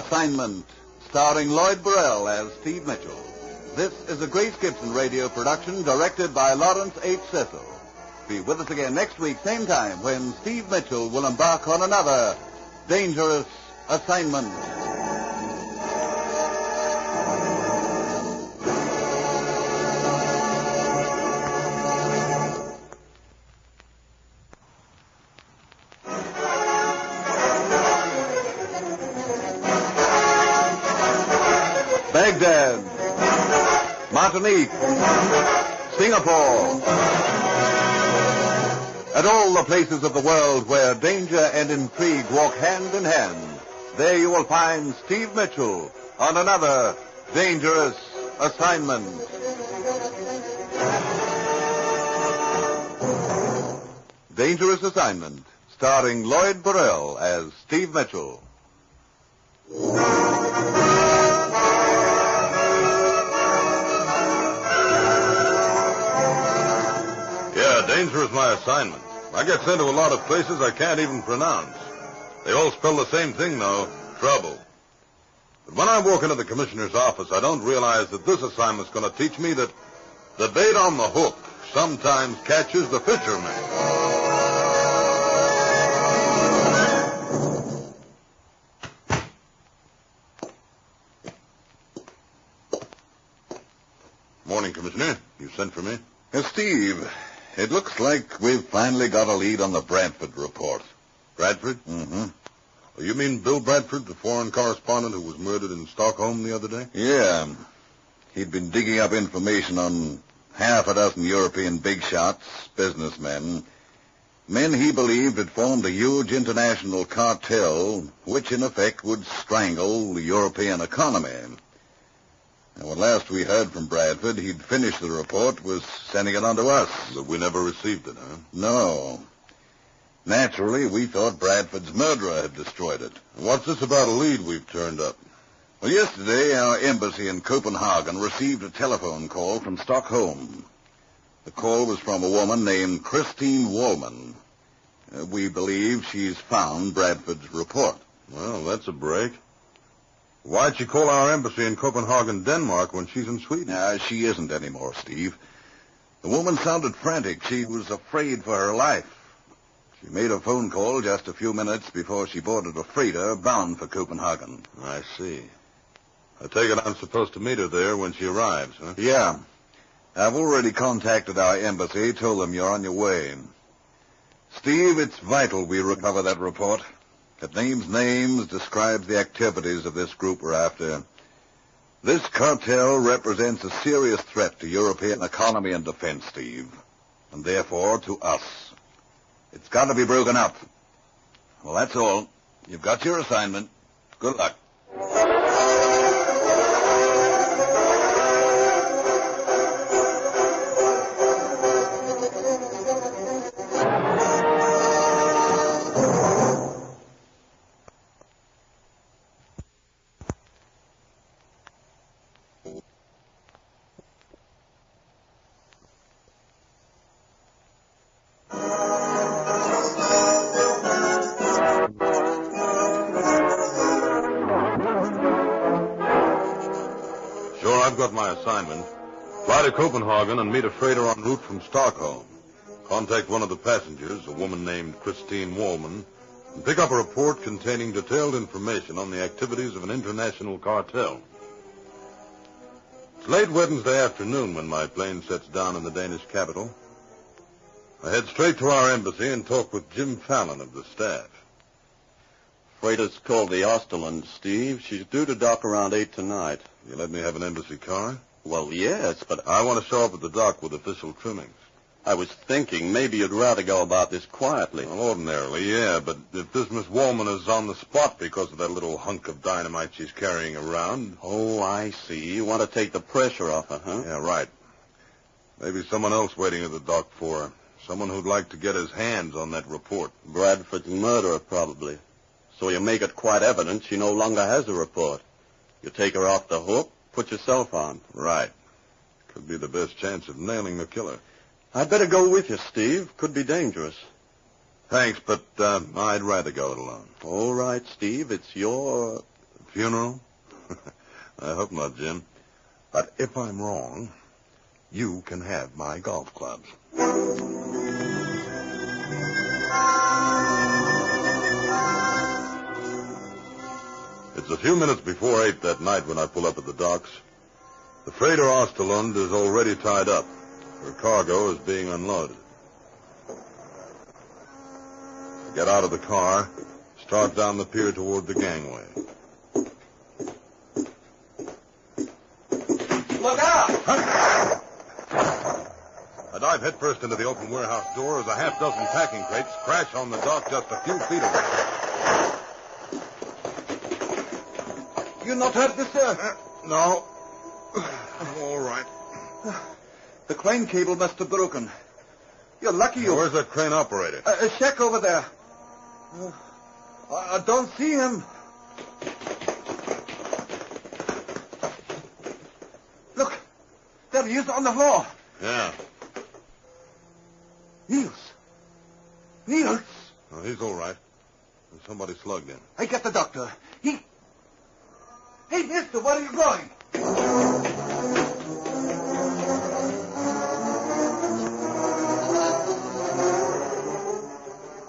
Assignment, starring Lloyd Burrell as Steve Mitchell. This is a Grace Gibson radio production directed by Lawrence H. Cecil. Be with us again next week, same time, when Steve Mitchell will embark on another dangerous assignment. Baghdad, Martinique, Singapore. At all the places of the world where danger and intrigue walk hand in hand, there you will find Steve Mitchell on another dangerous assignment. Dangerous Assignment, starring Lloyd Burrell as Steve Mitchell. Danger is my assignment. I get sent to a lot of places I can't even pronounce. They all spell the same thing, though, trouble. But when I walk into the commissioner's office, I don't realize that this assignment's going to teach me that the bait on the hook sometimes catches the fisherman. Morning, Commissioner. You sent for me? Steve, it looks like we've finally got a lead on the Bradford report. Bradford? Mm-hmm. Oh, you mean Bill Bradford, the foreign correspondent who was murdered in Stockholm the other day? Yeah. He'd been digging up information on half a dozen European big shots, businessmen, men he believed had formed a huge international cartel which, in effect, would strangle the European economy. And when last we heard from Bradford, he'd finished the report, was sending it on to us. But we never received it, huh? No. Naturally, we thought Bradford's murderer had destroyed it. What's this about a lead we've turned up? Well, yesterday, our embassy in Copenhagen received a telephone call from Stockholm. The call was from a woman named Christine Wollman. We believe she's found Bradford's report. Well, that's a break. Why'd she call our embassy in Copenhagen, Denmark, when she's in Sweden? She isn't anymore, Steve. The woman sounded frantic. She was afraid for her life. She made a phone call just a few minutes before she boarded a freighter bound for Copenhagen. I see. I take it I'm supposed to meet her there when she arrives, huh? Yeah. I've already contacted our embassy, told them you're on your way. Steve, it's vital we recover that report. It names names, describes the activities of this group we're after. This cartel represents a serious threat to European economy and defense, Steve, and therefore to us. It's got to be broken up. Well, that's all. You've got your assignment. Good luck. I've got my assignment. Fly to Copenhagen and meet a freighter en route from Stockholm. Contact one of the passengers, a woman named Christine Wollman, and pick up a report containing detailed information on the activities of an international cartel. It's late Wednesday afternoon when my plane sets down in the Danish capital. I head straight to our embassy and talk with Jim Fallon of the staff. Freighter's called the Osterland, Steve. She's due to dock around 8 tonight. You let me have an embassy car? Well, yes, but I want to show up at the dock with official trimmings. I was thinking maybe you'd rather go about this quietly. Well, ordinarily, yeah, but if this Miss Wollman is on the spot because of that little hunk of dynamite she's carrying around... Oh, I see. You want to take the pressure off her, huh? Yeah, right. Maybe someone else waiting at the dock for her. Someone who'd like to get his hands on that report. Bradford's murderer, probably. So you make it quite evident she no longer has a report. You take her off the hook, put yourself on. Right. Could be the best chance of nailing the killer. I'd better go with you, Steve. Could be dangerous. Thanks, but I'd rather go it alone. All right, Steve. It's your... funeral? I hope not, Jim. But if I'm wrong, you can have my golf clubs. It's a few minutes before 8 that night when I pull up at the docks. The freighter Osterlund is already tied up. Her cargo is being unloaded. I get out of the car, start down the pier toward the gangway. Look out! I dive headfirst into the open warehouse door as a half-dozen packing crates crash on the dock just a few feet away. You not hurt this, sir? No. I'm all right. The crane cable must have broken. You're lucky you... Where's that crane operator? A shack over there. I don't see him. Look, there he is on the floor. Yeah. Niels. Oh, he's all right. Somebody slugged him. I get the doctor. Hey, mister, where are you going?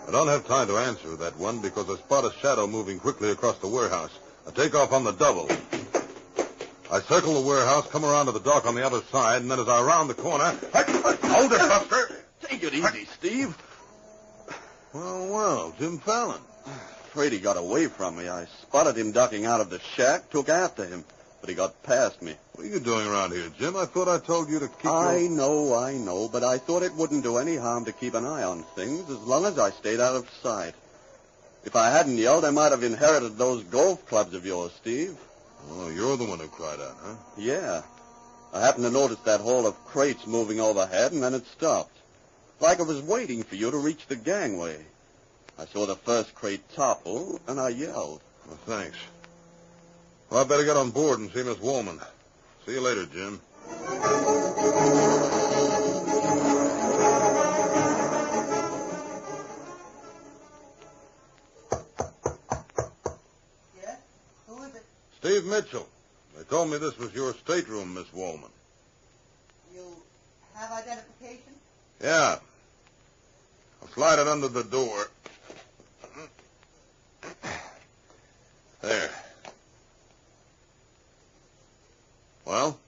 I don't have time to answer that one because I spot a shadow moving quickly across the warehouse. I take off on the double. I circle the warehouse, come around to the dock on the other side, and then as I round the corner... Hold it, Buster! Take it easy, Steve. Well, Jim Fallon. Afraid he got away from me. I spotted him ducking out of the shack, took after him, but he got past me. What are you doing around here, Jim? I thought I told you to keep I know, but I thought it wouldn't do any harm to keep an eye on things as long as I stayed out of sight. If I hadn't yelled, I might have inherited those golf clubs of yours, Steve. Oh, you're the one who cried out, huh? Yeah. I happened to notice that haul of crates moving overhead, and then it stopped. Like I was waiting for you to reach the gangway. I saw the first crate topple, and I yelled. Well, thanks. Well, I better get on board and see Miss Woolman. See you later, Jim. Yes? Who is it? Steve Mitchell. They told me this was your stateroom, Miss Woolman. You have identification? Yeah. I'll slide it under the door. There. Well?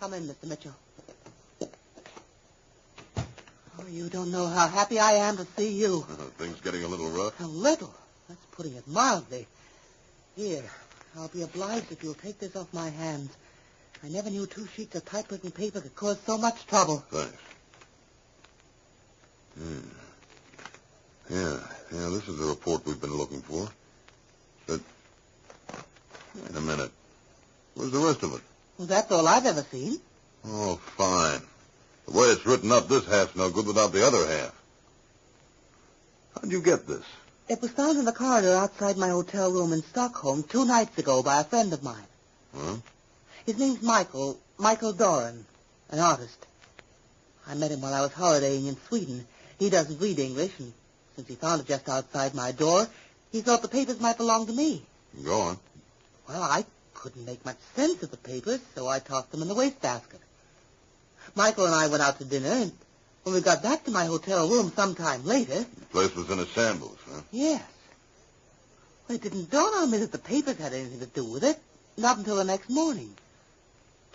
Come in, Mr. Mitchell. Oh, you don't know how happy I am to see you. Things getting a little rough? A little? That's putting it mildly. Here, I'll be obliged if you'll take this off my hands. I never knew 2 sheets of typewritten paper could cause so much trouble. Thanks. Yeah, this is the report we've been looking for. But, wait a minute. Where's the rest of it? Well, that's all I've ever seen. Oh, fine. The way it's written up, this half's no good without the other half. How'd you get this? It was found in the corridor outside my hotel room in Stockholm 2 nights ago by a friend of mine. Huh? His name's Michael Doran, an artist. I met him while I was holidaying in Sweden. He doesn't read English, and since he found it just outside my door, he thought the papers might belong to me. Go on. Well, I couldn't make much sense of the papers, so I tossed them in the wastebasket. Michael and I went out to dinner, and when we got back to my hotel room sometime later... The place was in a shambles, huh? Yes. Well, it didn't dawn on me that the papers had anything to do with it, not until the next morning.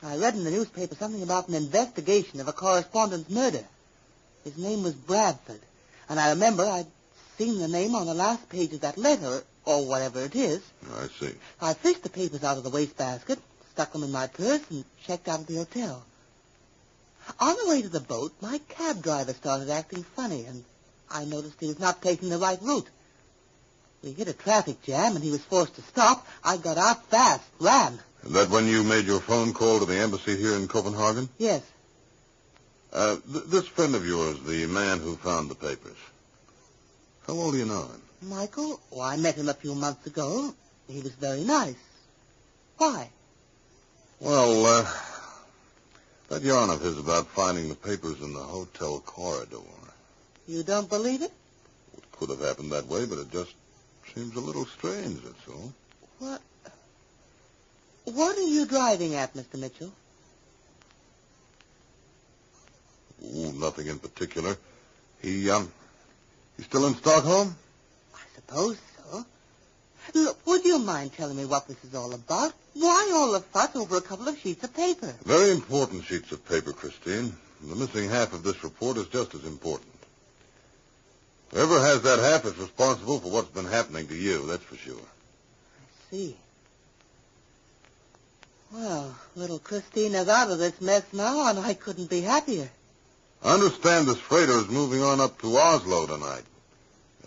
I read in the newspaper something about an investigation of a correspondent's murder. His name was Bradford, and I remember I'd seen the name on the last page of that letter, or whatever it is. I see. I fished the papers out of the wastebasket, stuck them in my purse, and checked out of the hotel. On the way to the boat, my cab driver started acting funny, and I noticed he was not taking the right route. We hit a traffic jam, and he was forced to stop. I got out fast, ran. Is that when you made your phone call to the embassy here in Copenhagen? Yes. This friend of yours, the man who found the papers, how well do you know him? Michael? Oh, I met him a few months ago. He was very nice. Why? Well, that yarn of his about finding the papers in the hotel corridor. You don't believe it? would have happened that way, but it just seems a little strange, that's all. What are you driving at, Mr. Mitchell? Oh, nothing in particular. He's still in Stockholm? I suppose so. Look, would you mind telling me what this is all about? Why all the fuss over a couple of sheets of paper? Very important sheets of paper, Christine. The missing half of this report is just as important. Whoever has that half is responsible for what's been happening to you, that's for sure. I see. Well, little Christine is out of this mess now, and I couldn't be happier. I understand this freighter is moving on up to Oslo tonight.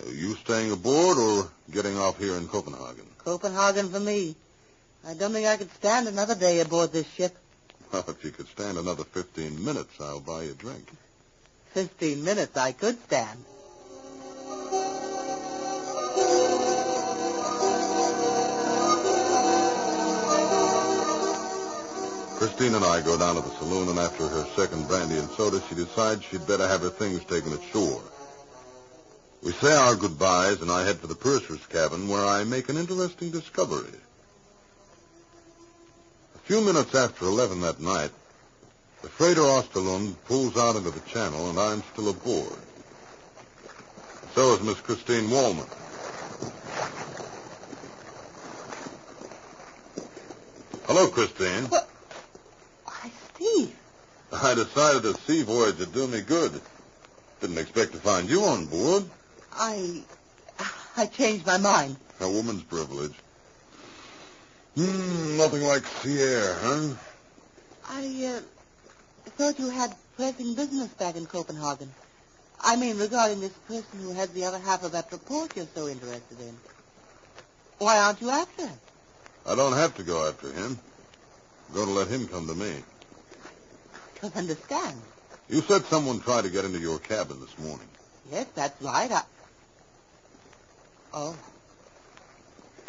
Are you staying aboard or getting off here in Copenhagen? Copenhagen for me. I don't think I could stand another day aboard this ship. Well, if you could stand another 15 minutes, I'll buy you a drink. 15 minutes I could stand. Christine and I go down to the saloon, and after her second brandy and soda, she decides she'd better have her things taken ashore. We say our goodbyes, and I head for the purser's cabin, where I make an interesting discovery. A few minutes after 11 that night, the freighter Osterlund pulls out into the channel, and I'm still aboard. So is Miss Christine Wallman. Hello, Christine. What? Why, Steve. I decided a sea voyage would do me good. Didn't expect to find you on board. I changed my mind. A woman's privilege. Nothing like sea air, huh? I thought you had pressing business back in Copenhagen. I mean, regarding this person who has the other half of that report you're so interested in. Why aren't you after him? I don't have to go after him. I'm going to let him come to me. I don't understand. You said someone tried to get into your cabin this morning. Yes, that's right. Oh.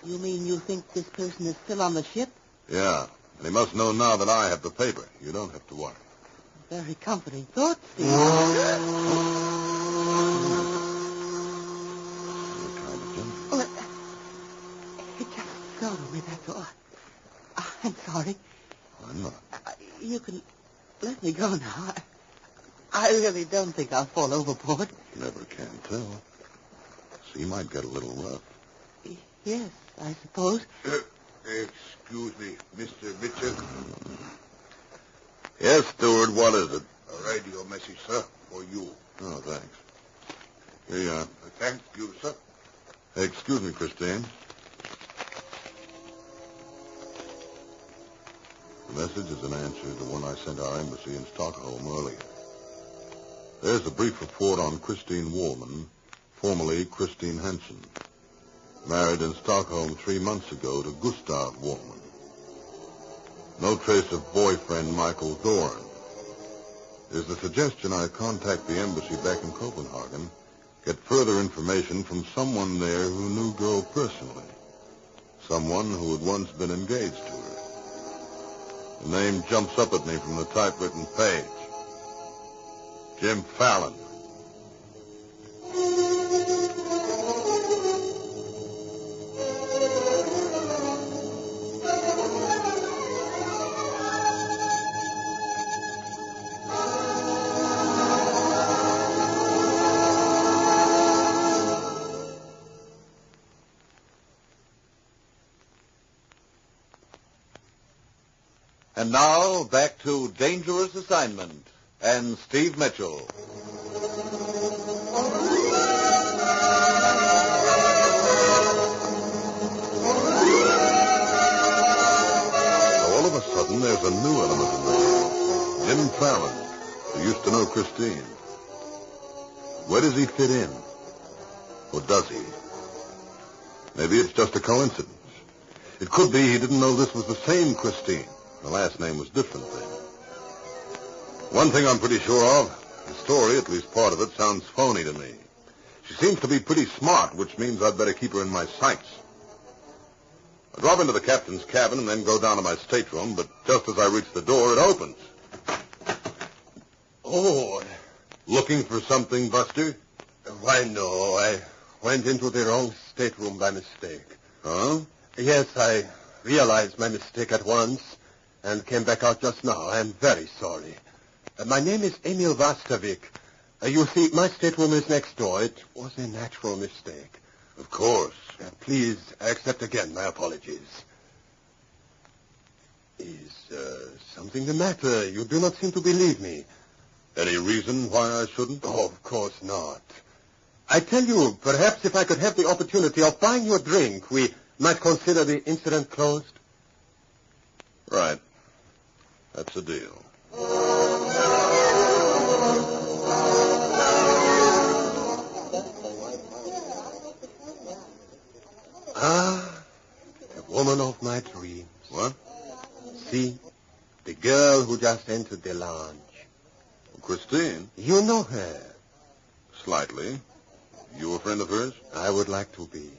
You mean you think this person is still on the ship? Yeah, and he must know now that I have the paper. You don't have to worry. Very comforting thought, Steve. Well, it just startled me, that's all. I'm sorry. I'm not. You can let me go now. I really don't think I'll fall overboard. Never can tell. Sea might get a little rough. Yes, I suppose. Excuse me, Mr. Mitchell. Yes, steward, what is it? A radio message, sir, for you. Oh, thanks. Here you are. Thank you, sir. Hey, excuse me, Christine. The message is an answer to one I sent our embassy in Stockholm earlier. There's a brief report on Christine Wallman, formerly Christine Hansen, married in Stockholm 3 months ago to Gustav Wallman. No trace of boyfriend Michael Dorn. There's the suggestion I contact the embassy back in Copenhagen, get further information from someone there who knew girl personally, someone who had once been engaged to her. The name jumps up at me from the typewritten page. Jim Fallon. And now, back to Dangerous Assignment and Steve Mitchell. All of a sudden, there's a new element in this. Jim Fallon, who used to know Christine. Where does he fit in? Or does he? Maybe it's just a coincidence. It could be he didn't know this was the same Christine. The last name was different then. One thing I'm pretty sure of, the story, at least part of it, sounds phony to me. She seems to be pretty smart, which means I'd better keep her in my sights. I drop into the captain's cabin and then go down to my stateroom, but just as I reach the door, it opens. Oh, looking for something, Buster? Why, no, I went into the wrong stateroom by mistake. Huh? Yes, I realized my mistake at once and came back out just now. I am very sorry. My name is Emil Vastavik. You see, my stateroom is next door. It was a natural mistake. Of course. Please accept again my apologies. Is something the matter? You do not seem to believe me. Any reason why I shouldn't? Oh, of course not. I tell you, perhaps if I could have the opportunity of buying you a drink, we might consider the incident closed. Right. That's a deal. Ah, the woman of my dreams. What? See, the girl who just entered the lounge. Christine? You know her. Slightly. You a friend of hers? I would like to be.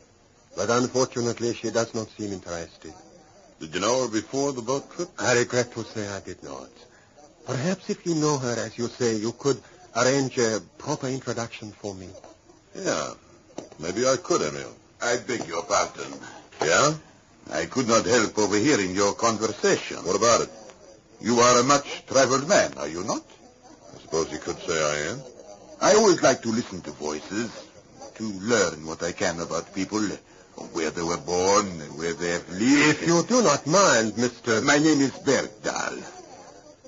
But unfortunately, she does not seem interested. Did you know her before the boat trip? I regret to say I did not. Perhaps if you know her, as you say, you could arrange a proper introduction for me. Yeah. Maybe I could, Emil. I beg your pardon. Yeah? I could not help overhearing your conversation. What about it? You are a much-traveled man, are you not? I suppose you could say I am. I always like to listen to voices, to learn what I can about people, where they were born, where they have lived. If you do not mind, Mr. My name is Bergdahl.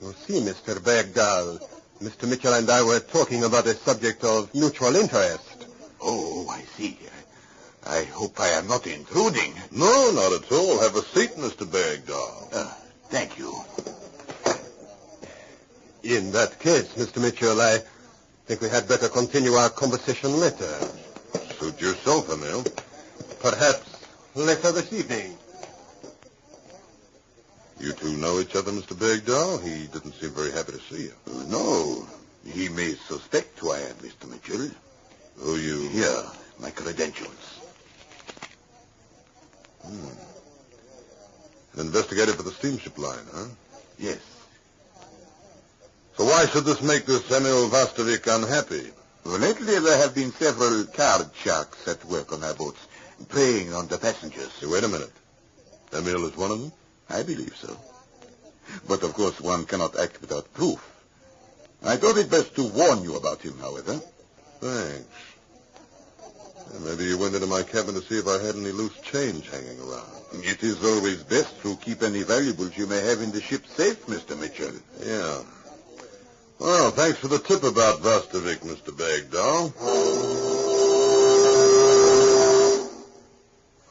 You see, Mr. Bergdahl, Mr. Mitchell and I were talking about a subject of mutual interest. Oh, I see. I hope I am not intruding. No, not at all. Have a seat, Mr. Bergdahl. Thank you. In that case, Mr. Mitchell, I think we had better continue our conversation later. Suit yourself, Emil. Perhaps later this evening. You two know each other, Mr. Bergdahl? He didn't seem very happy to see you. No. He may suspect who I am, Mr. Mitchell. Who you... Here, my credentials. An investigator for the steamship line, huh? Yes. So why should this make this Emil Vastavik unhappy? Well, lately there have been several card sharks at work on our boats, preying on the passengers. Hey, wait a minute. Emil is one of them? I believe so. But, of course, one cannot act without proof. I thought it best to warn you about him, however. Thanks. Maybe you went into my cabin to see if I had any loose change hanging around. It is always best to keep any valuables you may have in the ship safe, Mr. Mitchell. Yeah. Well, thanks for the tip about Vastavik, Mr. Bergdahl.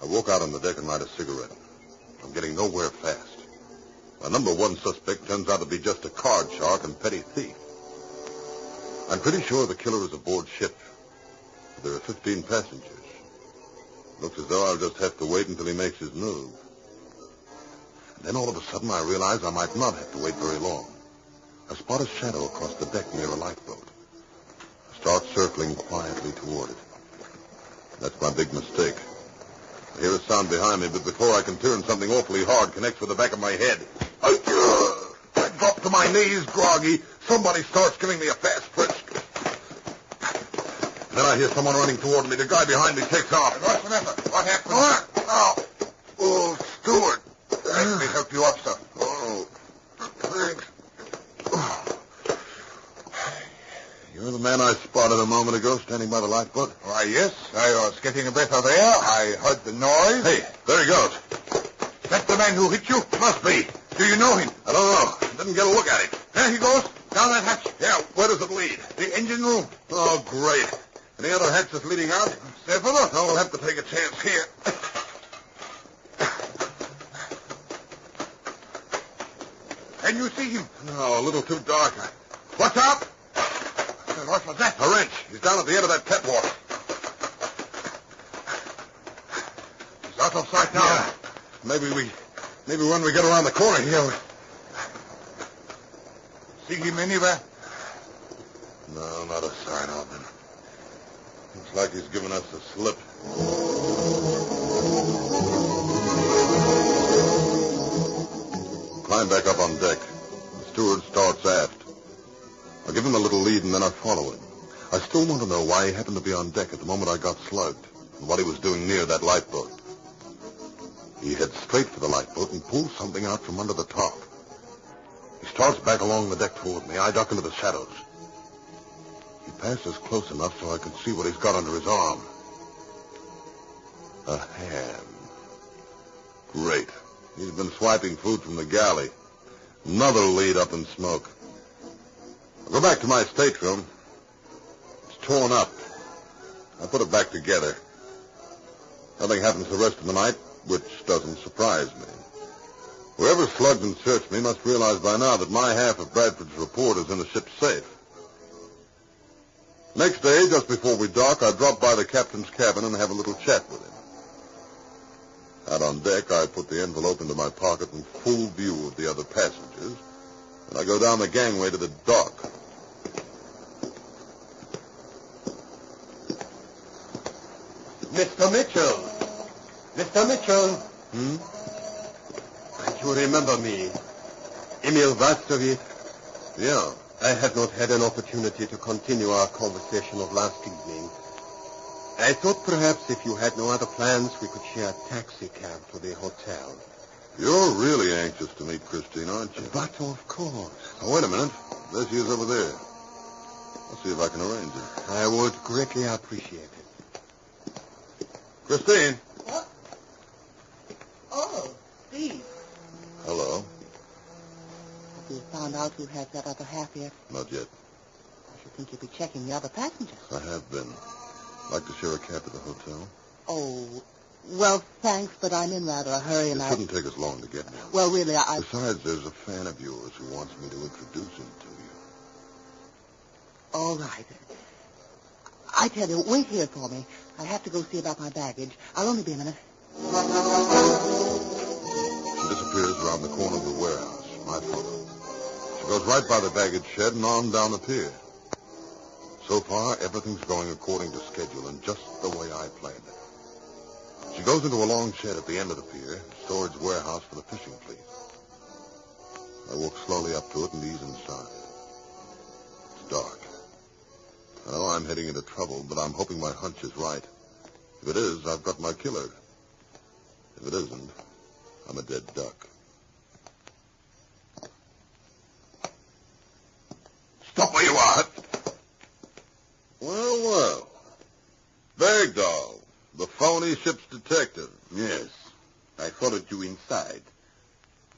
I walk out on the deck and light a cigarette. I'm getting nowhere fast. My number one suspect turns out to be just a card shark and petty thief. I'm pretty sure the killer is aboard ship. There are 15 passengers. Looks as though I'll just have to wait until he makes his move. And then all of a sudden I realize I might not have to wait very long. I spot a shadow across the deck near a lifeboat. I start circling quietly toward it. That's my big mistake. I hear a sound behind me, but before I can turn, something awfully hard connects with the back of my head. I drop to my knees, groggy. Somebody starts giving me a fast frisk. Then I hear someone running toward me. The guy behind me takes off. What's the matter? What happened? Oh, Stewart. Let me help you up, sir. Oh, thanks. You're the man I spotted a moment ago standing by the lifeboat? Why, yes. I was getting a breath of air. I heard the noise. Hey, there he goes. That's the man who hit you? Must be. Do you know him? I don't know. Didn't get a look at him. There he goes. Down that hatch. Yeah, where does it lead? The engine room. Oh, great. Any other hatches leading out? Several. I'll have to take a chance here. Can you see him? No, a little too dark. What's up? What was that? A wrench. He's down at the end of that catwalk. He's out of sight now. Yeah. Maybe when we get around the corner here. See him anywhere? No, not a sign of him. Looks like he's given us the slip. Climb back up on deck. The steward starts aft. I give him a little lead and then I follow him. I still want to know why he happened to be on deck at the moment I got slugged. and what he was doing near that lifeboat. He heads straight for the lifeboat and pulls something out from under the top. He starts back along the deck toward me. I duck into the shadows. He passes close enough so I can see what he's got under his arm. A ham. Great. He's been swiping food from the galley. Another lead up in smoke. I go back to my stateroom. It's torn up. I put it back together. Nothing happens the rest of the night, which doesn't surprise me. Whoever slugged and searched me must realize by now that my half of Bradford's report is in the ship's safe. Next day, just before we dock, I drop by the captain's cabin and have a little chat with him. Out on deck, I put the envelope into my pocket in full view of the other passengers, and I go down the gangway to the dock. Mr. Mitchell! Mr. Mitchell! You remember me? Emil Vastavich? Yeah. I had not had an opportunity to continue our conversation of last evening. I thought perhaps if you had no other plans, we could share a taxi cab to the hotel. You're really anxious to meet Christine, aren't you? But of course. Oh, wait a minute. There she is over there. I'll see if I can arrange it. I would greatly appreciate it. Christine. What? Oh, Steve. Hello. Have you found out who has that other half yet? Not yet. I should think you'd be checking the other passengers. I have been. Like to share a cab to the hotel? Oh, well, thanks, but I'm in rather a hurry, and It I... shouldn't take us long to get there. Well, really, I... Besides, there's a fan of yours who wants me to introduce him to you. All right. I tell you, wait here for me. I have to go see about my baggage. I'll only be a minute. She disappears around the corner of the warehouse. I follow. She goes right by the baggage shed and on down the pier. So far, everything's going according to schedule and just the way I planned it. She goes into a long shed at the end of the pier, storage warehouse for the fishing fleet. I walk slowly up to it and ease inside. It's dark. I know I'm heading into trouble, but I'm hoping my hunch is right. If it is, I've got my killer. If it isn't, I'm a dead duck. Stop where you are. Well. Bergdahl, the phony ship's detective. Yes. I followed you inside.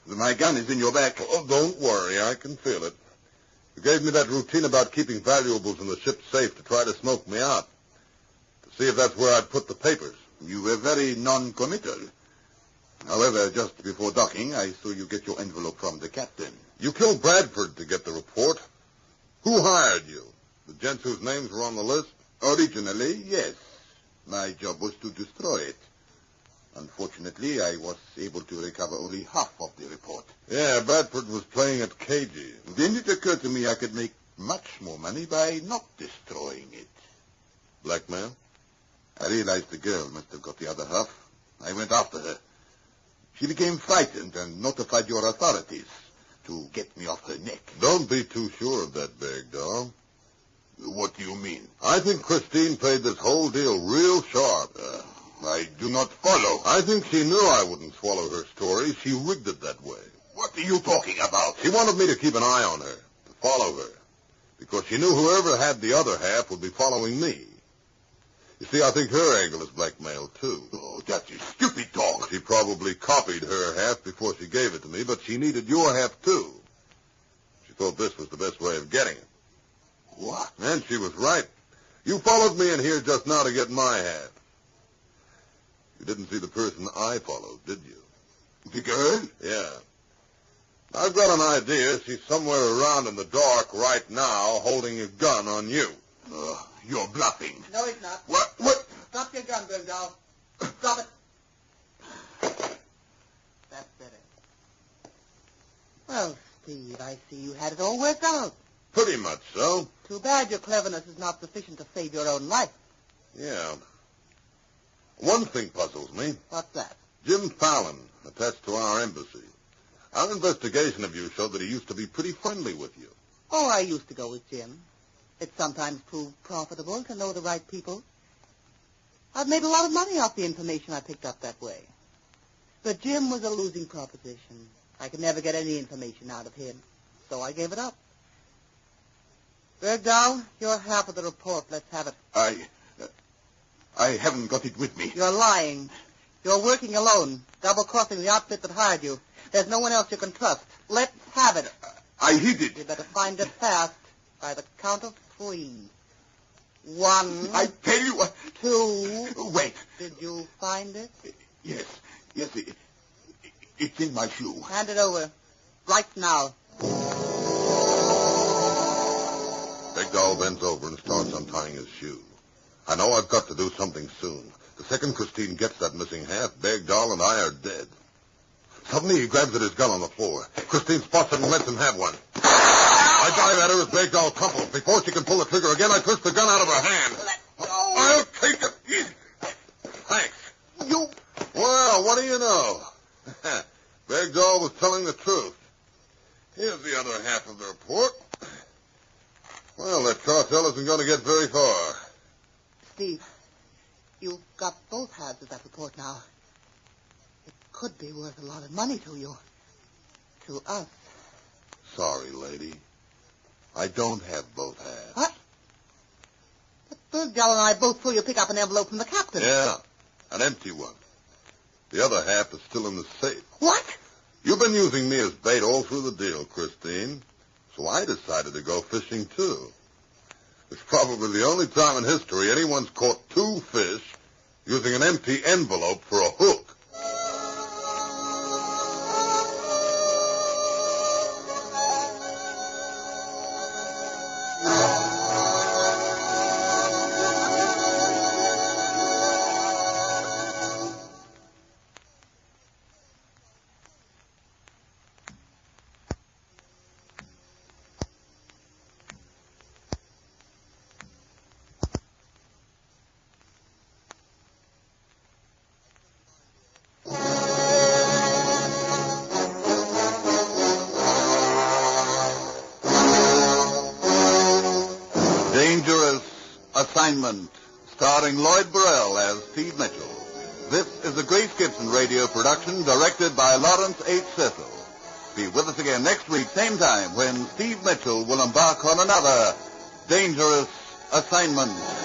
My gun is in your back. Oh, don't worry. I can feel it. You gave me that routine about keeping valuables in the ship's safe to try to smoke me out. To see if that's where I'd put the papers. You were very non-committal. However, just before docking, I saw you get your envelope from the captain. You killed Bradford to get the report. Who hired you? The gents whose names were on the list? Originally, yes. My job was to destroy it. Unfortunately, I was able to recover only half of the report. Yeah, Bradford was playing it cagey. Then it occurred to me I could make much more money by not destroying it. Blackmail? I realized the girl must have got the other half. I went after her. She became frightened and notified your authorities to get me off her neck. Don't be too sure of that, Bergdahl. What do you mean? I think Christine played this whole deal real sharp. I do not follow. I think she knew I wouldn't swallow her story. She rigged it that way. What are you talking about? She wanted me to keep an eye on her, to follow her, because she knew whoever had the other half would be following me. You see, I think her angle is blackmail, too. Oh, that is stupid talk. She probably copied her half before she gave it to me, but she needed your half, too. She thought this was the best way of getting it. What? And she was right. You followed me in here just now to get my half. You didn't see the person I followed, did you? The girl? Yeah. I've got an idea she's somewhere around in the dark right now holding a gun on you. You're bluffing. No, he's not. What? Stop your gun, Bergdahl. Stop it. That's better. Well, Steve, I see you had it all worked out. Pretty much so. Too bad your cleverness is not sufficient to save your own life. Yeah. One thing puzzles me. What's that? Jim Fallon, attached to our embassy. Our investigation of you showed that he used to be pretty friendly with you. Oh, I used to go with Jim. It sometimes proved profitable to know the right people. I've made a lot of money off the information I picked up that way. But Jim was a losing proposition. I could never get any information out of him, so I gave it up. Bergdahl, your half of the report. Let's have it. I haven't got it with me. You're lying. You're working alone, double-crossing the outfit that hired you. There's no one else you can trust. Let's have it. I hid it. You better find it fast, by the count of 3. 1. I tell you what. 2. Wait. Did you find it? Yes, it's in my shoe. Hand it over. Right now. Bergdahl bends over and starts untying his shoe. I know I've got to do something soon. The second Christine gets that missing half, Bergdahl and I are dead. Suddenly he grabs at his gun on the floor. Christine spots it and lets him have one. I dive at her as Bergdahl tumbles. Before she can pull the trigger again, I twist the gun out of her hand. Let go. I'll take it. Easy. Thanks. You... Well, what do you know? Bergdahl was telling the truth. Here's the other half of the report. Well, that cartel isn't going to get very far. Steve, you've got both halves of that report now. It could be worth a lot of money to you. To us. Sorry, lady. I don't have both halves. What? But Bergdahl and I both saw you pick up an envelope from the captain. Yeah, an empty one. The other half is still in the safe. What? You've been using me as bait all through the deal, Christine. So I decided to go fishing, too. It's probably the only time in history anyone's caught 2 fish using an empty envelope for a hook. Dangerous Assignment, starring Lloyd Burrell as Steve Mitchell. This is a Grace Gibson radio production directed by Lawrence H. Cecil. Be with us again next week, same time, when Steve Mitchell will embark on another Dangerous Assignment.